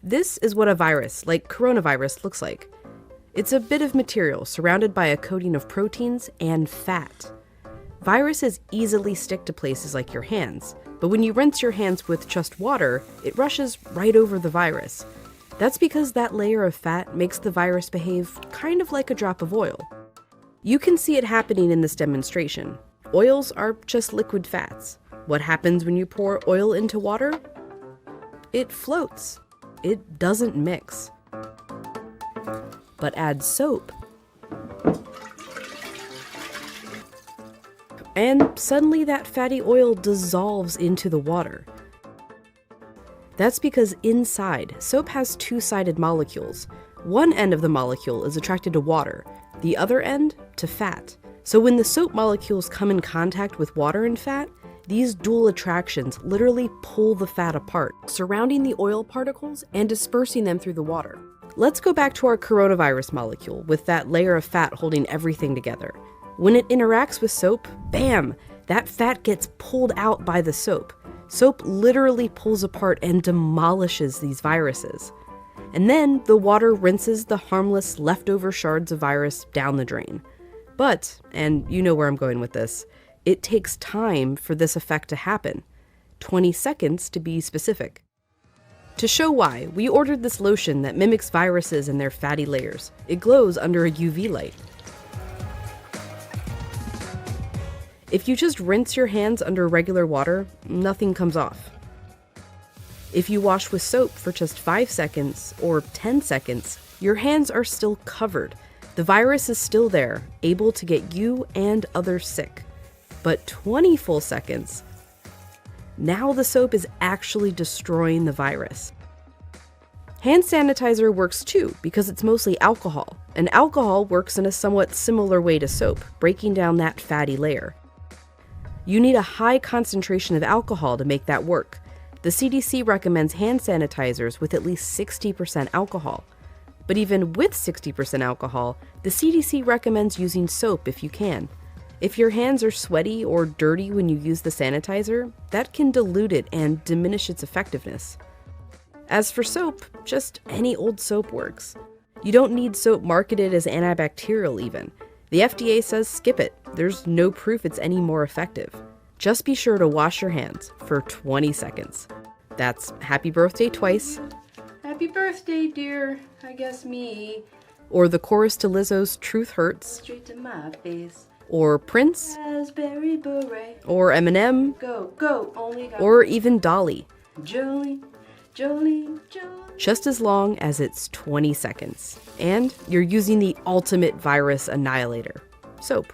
This is what a virus, like coronavirus, looks like. It's a bit of material surrounded by a coating of proteins and fat. Viruses easily stick to places like your hands, but when you rinse your hands with just water, it rushes right over the virus. That's because that layer of fat makes the virus behave kind of like a drop of oil. You can see it happening in this demonstration. Oils are just liquid fats. What happens when you pour oil into water? It floats. It doesn't mix. But add soap, and suddenly that fatty oil dissolves into the water. That's because inside, soap has two-sided molecules. One end of the molecule is attracted to water, the other end to fat. So when the soap molecules come in contact with water and fat, these dual attractions literally pull the fat apart, surrounding the oil particles and dispersing them through the water. Let's go back to our coronavirus molecule with that layer of fat holding everything together. When it interacts with soap, bam, that fat gets pulled out by the soap. Soap literally pulls apart and demolishes these viruses. And then the water rinses the harmless leftover shards of virus down the drain. But, and you know where I'm going with this, it takes time for this effect to happen. 20 seconds to be specific. To show why, we ordered this lotion that mimics viruses and their fatty layers. It glows under a UV light. If you just rinse your hands under regular water, nothing comes off. If you wash with soap for just 5 seconds or 10 seconds, your hands are still covered. The virus is still there, able to get you and others sick. But 20 full seconds, now the soap is actually destroying the virus. Hand sanitizer works too because it's mostly alcohol, and alcohol works in a somewhat similar way to soap, breaking down that fatty layer. You need a high concentration of alcohol to make that work. The CDC recommends hand sanitizers with at least 60% alcohol. But even with 60% alcohol, the CDC recommends using soap if you can. If your hands are sweaty or dirty when you use the sanitizer, that can dilute it and diminish its effectiveness. As for soap, just any old soap works. You don't need soap marketed as antibacterial even. The FDA says skip it. There's no proof it's any more effective. Just be sure to wash your hands for 20 seconds. That's happy birthday twice. Happy birthday, dear. I guess me. Or the chorus to Lizzo's Truth Hurts. Straight to my face. Or Prince. Raspberry beret. Or Eminem. Go, go, only go. Or even Dolly. Jolene, Jolene, Jolene. Just as long as it's 20 seconds. And you're using the ultimate virus annihilator, soap.